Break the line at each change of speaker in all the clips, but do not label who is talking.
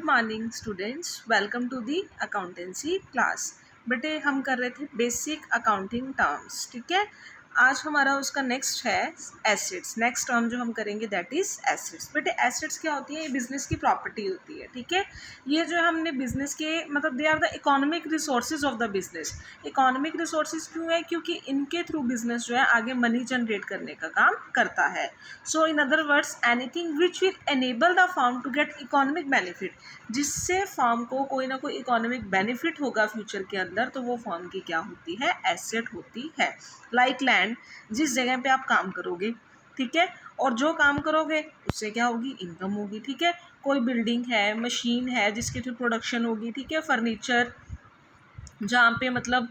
Morning students, welcome to the accountancy class. बेटे हम कर रहे थे बेसिक अकाउंटिंग टर्म्स, ठीक है। आज हमारा उसका नेक्स्ट है एसेट्स। नेक्स्ट टर्म जो हम करेंगे दैट इज एसेट्स। बेटे एसेट्स क्या होती है? ये बिजनेस की प्रॉपर्टी होती है, ठीक है। ये जो हमने बिजनेस के मतलब they are the economic resources of the business. Economic resources क्यों है? क्योंकि इनके थ्रू बिजनेस जो है आगे मनी जनरेट करने का काम करता है। So in other words anything which will enable the firm to get economic benefit, जिससे फर्म को कोई ना कोई इकोनॉमिक बेनिफिट होगा फ्यूचर के अंदर, तो वो फर्म की क्या होती है? एसेट होती है। लाइक लैंड, जिस जगह पे आप काम करोगे, ठीक है, और जो काम करोगे उससे क्या होगी? इनकम होगी, ठीक है। कोई बिल्डिंग है, मशीन है जिसके थ्रू प्रोडक्शन होगी, ठीक है। फर्नीचर जहाँ पे मतलब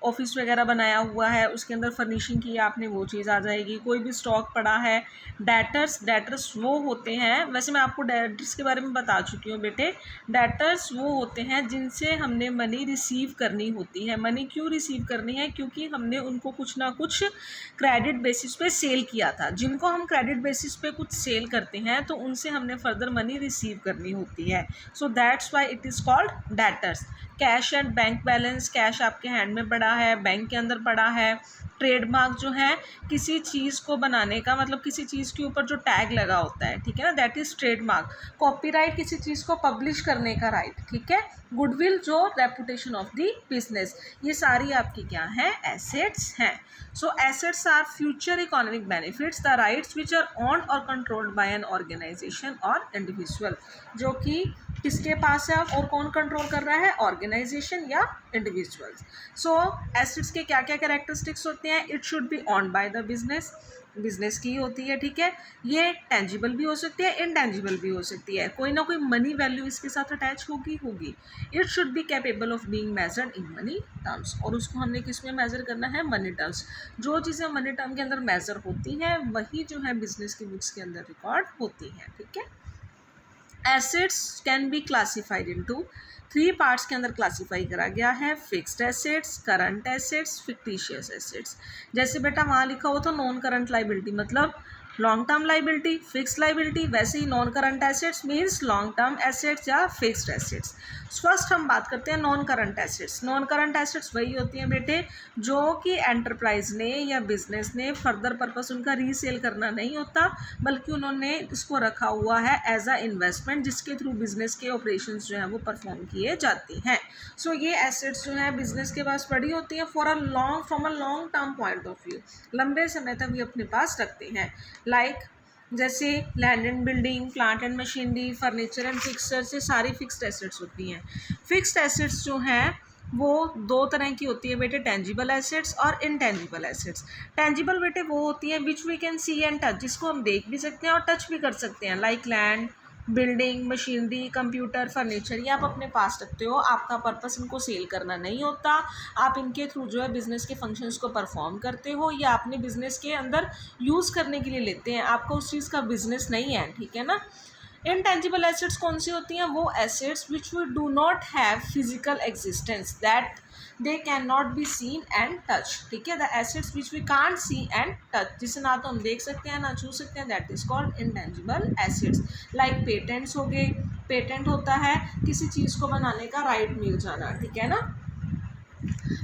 ऑफिस वगैरह बनाया हुआ है उसके अंदर फर्निशिंग की है आपने, वो चीज़ आ जाएगी। कोई भी स्टॉक पड़ा है। डेटर्स वो होते हैं, वैसे मैं आपको डेटर्स के बारे में बता चुकी हूँ बेटे। डेटर्स वो होते हैं जिनसे हमने मनी रिसीव करनी होती है। मनी क्यों रिसीव करनी है? क्योंकि हमने उनको कुछ ना कुछ क्रेडिट बेसिस पे सेल किया था। जिनको हम क्रेडिट बेसिस पे कुछ सेल करते हैं तो उनसे हमने फर्दर मनी रिसीव करनी होती है। So that's why it is called debtors. Cash and bank balance, cash आपके हैंड में पड़ा है, बैंक के अंदर पड़ा है। ट्रेडमार्क जो है किसी चीज़ को बनाने का, मतलब किसी चीज़ के ऊपर जो टैग लगा होता है, ठीक है ना, दैट इज़ ट्रेडमार्क। कॉपीराइट किसी चीज़ को पब्लिश करने का राइट, ठीक है। गुडविल जो रेपुटेशन ऑफ द बिजनेस, ये सारी आपकी क्या है? एसेट्स हैं। So assets are future economic benefits, the rights which are owned or controlled by an organisation or individual. जो कि किसके पास है और कौन कंट्रोल कर रहा है? ऑर्गेनाइजेशन या इंडिविजुअल्स। सो एसेट्स के क्या क्या कैरेक्टरिस्टिक्स होते हैं? It should be owned by the business, business की होती है, ठीक है। ये टेंजिबल भी हो सकती है, इनटेंजिबल भी हो सकती है। कोई ना कोई मनी वैल्यू इसके साथ अटैच होगी। It should be capable of being measured in money terms, और उसको हमने किस में मेजर करना है? Money terms. जो चीज़ें मनी टर्म के अंदर मेजर होती हैं वही जो है बिजनेस की बुक्स के अंदर रिकॉर्ड होती हैं, ठीक है। Assets can be classified into 3 parts के अंदर क्लासीफाई करा गया है। Fixed assets, current assets, fictitious assets. जैसे बेटा वहाँ लिखा हुआ था नॉन करंट लाइबिलिटी मतलब long term liability, fixed liability, वैसे ही non current assets means long term assets या फिक्स्ड एसेट्स। फर्स्ट हम बात करते हैं non current assets. Non current assets वही होती हैं बेटे जो कि एंटरप्राइज ने या बिजनेस ने फर्दर पर्पस उनका रीसेल करना नहीं होता, बल्कि उन्होंने इसको रखा हुआ है एज अ इन्वेस्टमेंट, जिसके थ्रू बिजनेस के ऑपरेशंस जो हैं वो परफॉर्म किए जाते हैं। सो ये एसेट्स जो हैं बिजनेस के पास पड़ी होती हैं from a long term point of view, लंबे समय तक ये अपने पास रखते हैं। लाइक जैसे land and building, plant and machinery, furniture and fixtures, ये सारी फिक्स्ड एसेट्स होती हैं। फिक्स्ड एसेट्स जो हैं वो 2 तरह की होती है बेटे, टेंजिबल एसेट्स और इनटेंजिबल एसेट्स। टेंजिबल बेटे वो होती हैं which we can see and touch, जिसको हम देख भी सकते हैं और टच भी कर सकते हैं। Like land, building, machinery, computer, furniture, ये आप अपने पास रखते हो। आपका पर्पस इनको सेल करना नहीं होता, आप इनके थ्रू जो है बिजनेस के फंक्शंस को परफॉर्म करते हो या अपने बिजनेस के अंदर यूज़ करने के लिए लेते हैं। आपका उस चीज़ का बिजनेस नहीं है, ठीक है ना। इनटेंजिबल एसेट्स कौन सी होती हैं? वो assets which we do not have physical existence, that they can not be seen and touch, ठीक है। The assets which we can't see and touch, जिसे ना तो हम देख सकते हैं ना छू सकते हैं, that is called intangible assets. Like patents हो गए। पेटेंट होता है किसी चीज़ को बनाने का राइट मिल जाना, ठीक है ना।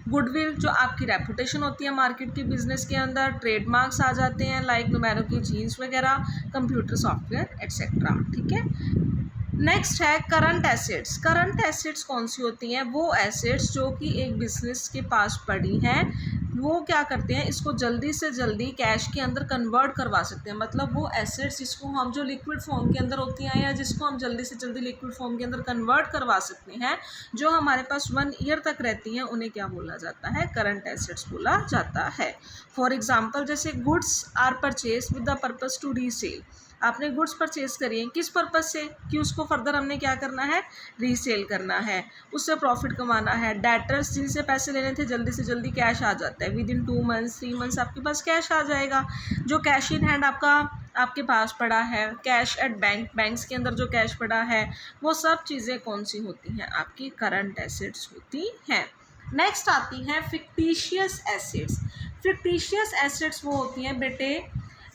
गुडविल जो आपकी रेपुटेशन होती है मार्केट की बिजनेस के अंदर। ट्रेडमार्क्स आ जाते हैं लाइक नुमेरो की जीन्स वगैरह, कंप्यूटर सॉफ्टवेयर एट्सेट्रा, ठीक है। नेक्स्ट है करंट एसेट्स। करंट एसेट्स कौन सी होती हैं? वो एसेट्स जो कि एक बिजनेस के पास पड़ी हैं, वो क्या करते हैं, इसको जल्दी से जल्दी कैश के अंदर कन्वर्ट करवा सकते हैं। मतलब वो एसेट्स जिसको हम जो लिक्विड फॉर्म के अंदर होती हैं या जिसको हम जल्दी से जल्दी लिक्विड फॉर्म के अंदर कन्वर्ट करवा सकते हैं, जो हमारे पास 1 ईयर तक रहती हैं, उन्हें क्या बोला जाता है? करंट एसेट्स बोला जाता है। फॉर एग्जाम्पल जैसे goods are purchase with the purpose to resale. आपने गुड्स परचेज करी है किस पर्पज़ से? कि उसको फर्दर हमने क्या करना है? रीसेल करना है, उससे प्रॉफिट कमाना है। डेटर्स जिनसे पैसे लेने थे जल्दी से जल्दी कैश आ जाता है, विद इन 2 मंथ्स 3 मंथ्स आपके पास कैश आ जाएगा। जो कैश इन हैंड आपके पास पड़ा है, कैश एट बैंक, बैंक्स के अंदर जो कैश पड़ा है, वो सब चीज़ें कौन सी होती हैं? आपकी करंट एसेट्स होती हैं। नेक्स्ट आती हैं फिक्टिशियस एसेट्स। फिक्टिशियस एसेट्स वो होती हैं बेटे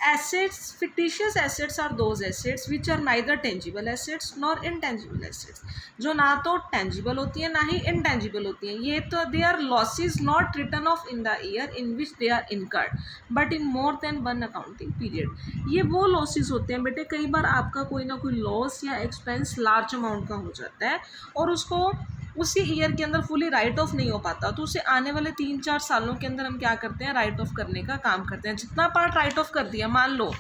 assets, fictitious assets are those assets which are neither tangible assets nor intangible assets, जो ना तो tangible होती है ना ही intangible होती है। ये तो they are losses not written off in the year in which they are incurred but in more than one accounting period। ये वो losses होते हैं बेटे, कई बार आपका कोई ना कोई लॉस या एक्सपेंस लार्ज अमाउंट का हो जाता है और उसको उसी ईयर के अंदर फुली राइट ऑफ नहीं हो पाता, तो उसे आने वाले 3-4 सालों के अंदर हम क्या करते हैं, राइट ऑफ करने का काम करते हैं। जितना पार्ट राइट ऑफ कर दिया, मान लो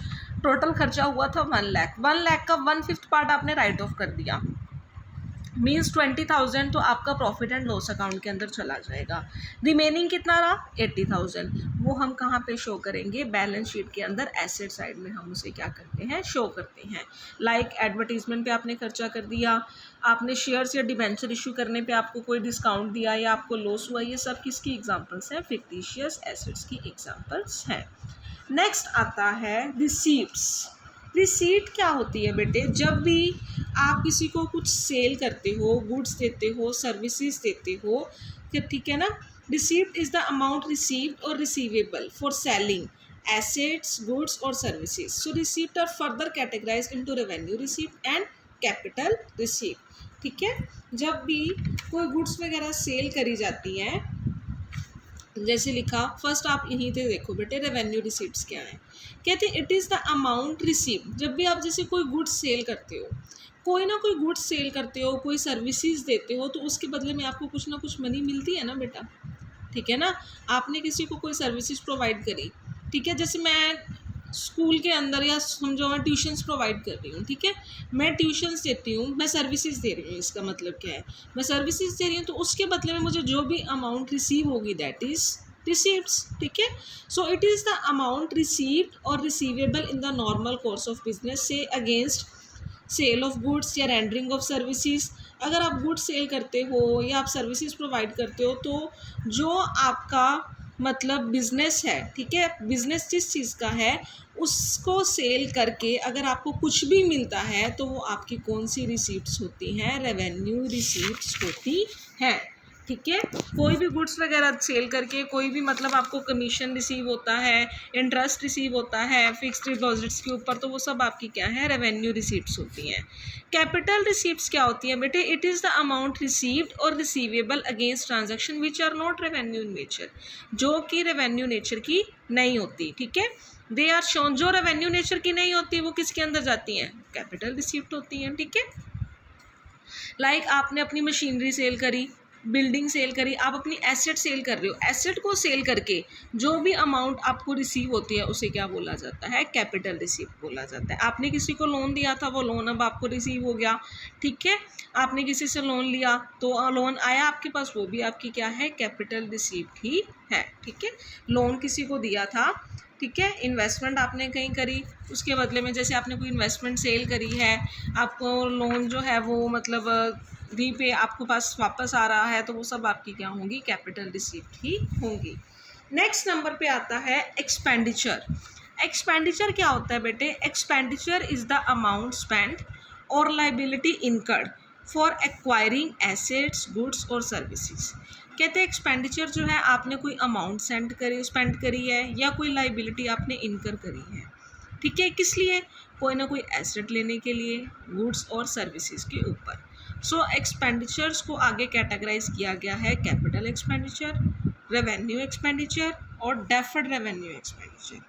टोटल खर्चा हुआ था 1 लाख, 1 लाख का 1/5 पार्ट आपने राइट ऑफ कर दिया, मीन्स 20,000 तो आपका प्रॉफिट एंड लॉस अकाउंट के अंदर चला जाएगा। रिमेनिंग कितना रहा 80,000, वो हम कहाँ पे शो करेंगे, बैलेंस शीट के अंदर एसेट साइड में हम उसे क्या करते हैं, शो करते हैं। लाइक एडवर्टीजमेंट पे आपने खर्चा कर दिया, आपने शेयर्स या डिबेंचर इशू करने पे आपको कोई डिस्काउंट दिया या आपको लॉस हुआ, ये सब किसकी एग्जांपल्स हैं, फिक्टिशियस एसेट्स की एग्जांपल्स हैं। नेक्स्ट आता है रिसीप्ट्स। रिसीट क्या होती है बेटे, जब भी आप किसी को कुछ सेल करते हो, गुड्स देते हो, सर्विसेज देते हो, ठीक है ना। Receipt is the amount received or receivable for selling assets, goods or services. So receipt are further categorised into revenue receipt and capital receipt. ठीक है, जब भी कोई गुड्स वगैरह सेल करी जाती है, जैसे लिखा, फर्स्ट आप यहीं पे देखो बेटे रेवेन्यू रिसीप्ट्स क्या है। कहते हैं it is the amount received. जब भी आप जैसे कोई गुड्स सेल करते हो, कोई ना कोई गुड्स सेल करते हो, कोई सर्विसेज देते हो, तो उसके बदले में आपको कुछ ना कुछ मनी मिलती है ना बेटा, ठीक है ना। आपने किसी को कोई सर्विसेज प्रोवाइड करी, ठीक है, जैसे मैं स्कूल के अंदर या समझो मैं ट्यूशन्स प्रोवाइड कर रही हूँ, ठीक है, मैं ट्यूशन्स देती हूँ, मैं सर्विसेज दे रही हूँ। इसका मतलब क्या है, मैं सर्विसेज दे रही हूँ तो उसके बदले में मुझे जो भी अमाउंट रिसीव होगी दैट इज़ रिसीव्ड्स। ठीक है, so it is the amount received or receivable in the normal course of business से अगेंस्ट सेल ऑफ गुड्स या रेंडरिंग ऑफ सर्विसेज। अगर आप गुड्स सेल करते हो या आप सर्विसेज प्रोवाइड करते हो, तो जो आपका मतलब बिजनेस है, ठीक है, बिजनेस जिस चीज़ का है उसको सेल करके अगर आपको कुछ भी मिलता है तो वो आपकी कौन सी रिसीप्ट्स होती हैं, रेवेन्यू रिसीप्ट्स होती हैं। ठीक है, कोई भी गुड्स वगैरह सेल करके कोई भी मतलब आपको कमीशन रिसीव होता है, इंटरेस्ट रिसीव होता है फिक्स्ड डिपॉजिट्स के ऊपर, तो वो सब आपकी क्या है, रेवेन्यू रिसीप्ट्स होती हैं। कैपिटल रिसीप्ट्स क्या होती हैं बेटे, it is the amount received or receivable against transaction which are not revenue in nature, जो कि रेवेन्यू नेचर की नहीं होती। ठीक है, दे आर शोन, जो रेवेन्यू नेचर की नहीं होती वो किसके अंदर जाती हैं, कैपिटल रिसीप्ट होती हैं। ठीक है, लाइक आपने अपनी मशीनरी सेल करी, बिल्डिंग सेल करी, आप अपनी एसेट सेल कर रहे हो, एसेट को सेल करके जो भी अमाउंट आपको रिसीव होती है उसे क्या बोला जाता है, कैपिटल रिसीप्ट बोला जाता है। आपने किसी को लोन दिया था, वो लोन अब आपको रिसीव हो गया, ठीक है, आपने किसी से लोन लिया तो लोन आया आपके पास, वो भी आपकी क्या है, कैपिटल रिसीप्ट ही है। ठीक है, लोन किसी को दिया था, ठीक है, इन्वेस्टमेंट आपने कहीं करी, उसके बदले में जैसे आपने कोई इन्वेस्टमेंट सेल करी है, आपको लोन जो है वो मतलब रीपे आपको पास वापस आ रहा है, तो वो सब आपकी क्या होंगी, कैपिटल रिसीप्ट ही होंगी। नेक्स्ट नंबर पे आता है एक्सपेंडिचर। एक्सपेंडिचर क्या होता है बेटे, expenditure is the amount spend or liability incurred for acquiring assets, goods or services. कहते हैं एक्सपेंडिचर जो है आपने कोई अमाउंट स्पेंड करी है या कोई लाइबिलिटी आपने इनकर करी है, ठीक है, किस लिए, कोई ना कोई एसेट लेने के लिए, गुड्स और सर्विसेज के ऊपर। सो एक्सपेंडिचर्स को आगे कैटेगराइज किया गया है, कैपिटल एक्सपेंडिचर, रेवेन्यू एक्सपेंडिचर और डेफर्ड रेवेन्यू एक्सपेंडिचर।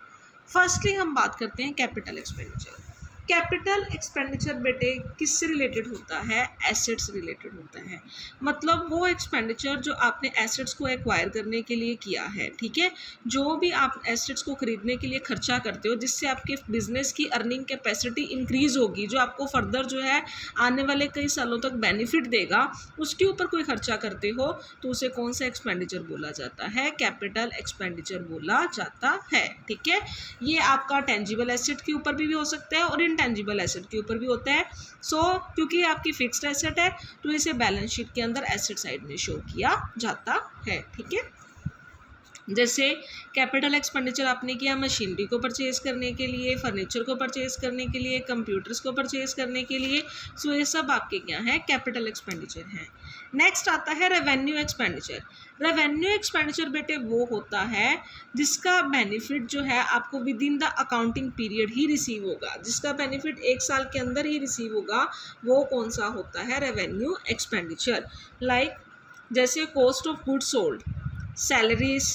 फर्स्टली हम बात करते हैं कैपिटल एक्सपेंडिचर। कैपिटल एक्सपेंडिचर बेटे किससे रिलेटेड होता है, एसेट्स से रिलेटेड होता है। मतलब वो एक्सपेंडिचर जो आपने एसेट्स को एक्वायर करने के लिए किया है, ठीक है, जो भी आप एसेट्स को खरीदने के लिए खर्चा करते हो जिससे आपके बिजनेस की अर्निंग कैपेसिटी इंक्रीज होगी, जो आपको फर्दर जो है आने वाले कई सालों तक बेनिफिट देगा, उसके ऊपर कोई खर्चा करते हो तो उसे कौन सा एक्सपेंडिचर बोला जाता है, कैपिटल एक्सपेंडिचर बोला जाता है। ठीक है, ये आपका टेंजिबल एसेट के ऊपर भी हो सकता है और इनटेंजिबल एसेट के ऊपर भी होता है। सो क्योंकि आपकी फिक्स्ड एसेट है तो इसे बैलेंस शीट के अंदर एसेट साइड में शो किया जाता है। ठीक है, जैसे कैपिटल एक्सपेंडिचर आपने किया मशीनरी को परचेज़ करने के लिए, फर्नीचर को परचेज़ करने के लिए, कंप्यूटर्स को परचेज़ करने के लिए। सो ये सब आपके क्या हैं, कैपिटल एक्सपेंडिचर हैं। नेक्स्ट आता है रेवेन्यू एक्सपेंडिचर। रेवेन्यू एक्सपेंडिचर बेटे वो होता है जिसका बेनिफिट जो है आपको with in the accounting period he receive होगा, जिसका बेनिफिट 1 साल के अंदर ही रिसीव होगा, वो कौन सा होता है, रेवेन्यू एक्सपेंडिचर। लाइक जैसे cost of goods sold, salaries,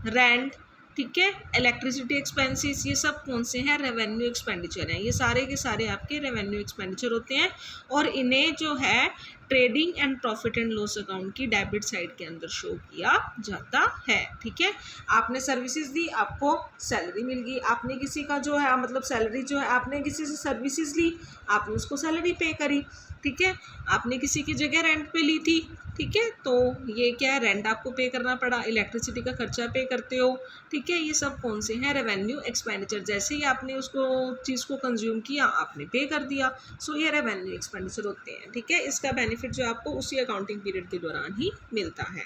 rent, ठीक है, इलेक्ट्रिसिटी एक्सपेंसेस, ये सब कौन से हैं, रेवेन्यू एक्सपेंडिचर हैं। ये सारे के सारे आपके रेवेन्यू एक्सपेंडिचर होते हैं और इन्हें जो है trading and profit and loss account की डेबिट साइड के अंदर शो किया जाता है। ठीक है, आपने सर्विसेज दी, आपको सैलरी मिल गई, आपने किसी का जो है मतलब सैलरी जो है आपने किसी से सर्विसेज ली, आपने उसको सैलरी पे करी। ठीक है, आपने किसी की जगह रेंट पे ली थी, ठीक है, तो ये क्या है, रेंट आपको पे करना पड़ा, इलेक्ट्रिसिटी का खर्चा पे करते हो। ठीक है, ये सब कौन से हैं, रेवेन्यू एक्सपेंडिचर। जैसे ही आपने उसको चीज़ को कंज्यूम किया, आपने पे कर दिया, सो ये रेवेन्यू एक्सपेंडिचर होते हैं। ठीक है, इसका बेनिफिट जो आपको उसी अकाउंटिंग पीरियड के दौरान ही मिलता है।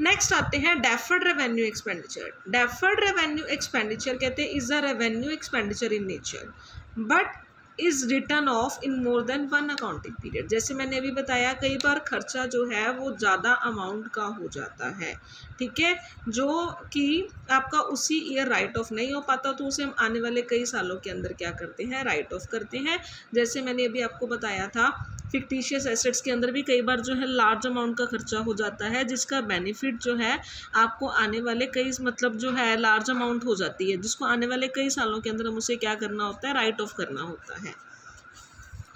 नेक्स्ट आते हैं deferred revenue expenditure. Deferred revenue expenditure कहते हैं is a revenue expenditure in nature but is return of in more than one accounting period. जैसे मैंने अभी बताया, कई बार खर्चा जो है वो ज़्यादा अमाउंट का हो जाता है, ठीक है, जो कि आपका उसी ईयर राइट ऑफ नहीं हो पाता, तो उसे हम आने वाले कई सालों के अंदर क्या करते हैं, राइट ऑफ करते हैं। जैसे मैंने अभी आपको बताया था, फिक्टिशियस एसेट्स के अंदर भी कई बार जो है लार्ज अमाउंट का खर्चा हो जाता है, जिसका बेनिफिट जो है आपको आने वाले कई मतलब जो है लार्ज अमाउंट हो जाती है, जिसको आने वाले कई सालों के अंदर हम उसे क्या करना होता है, राइट ऑफ करना होता है।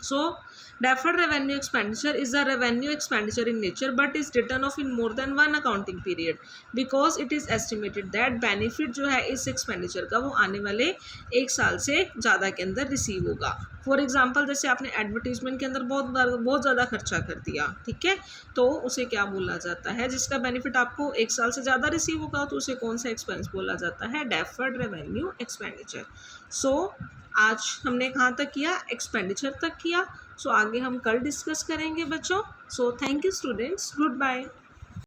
So, deferred revenue expenditure is a revenue expenditure in nature but is written off in more than one accounting period because it is estimated that benefit जो है इस expenditure का वो आने वाले 1 साल से ज़्यादा के अंदर रिसीव होगा। फॉर एग्जाम्पल, जैसे आपने एडवर्टीजमेंट के अंदर बहुत ज़्यादा खर्चा कर दिया, ठीक है, तो उसे क्या बोला जाता है, जिसका बेनिफिट आपको 1 साल से ज़्यादा रिसीव होगा, तो उसे कौन सा एक्सपेंस बोला जाता है, डेफर्ड रेवेन्यू एक्सपेंडिचर। सो आज हमने कहाँ तक किया, एक्सपेंडिचर तक किया। सो आगे हम कल डिस्कस करेंगे बच्चों। So thank you students, good bye.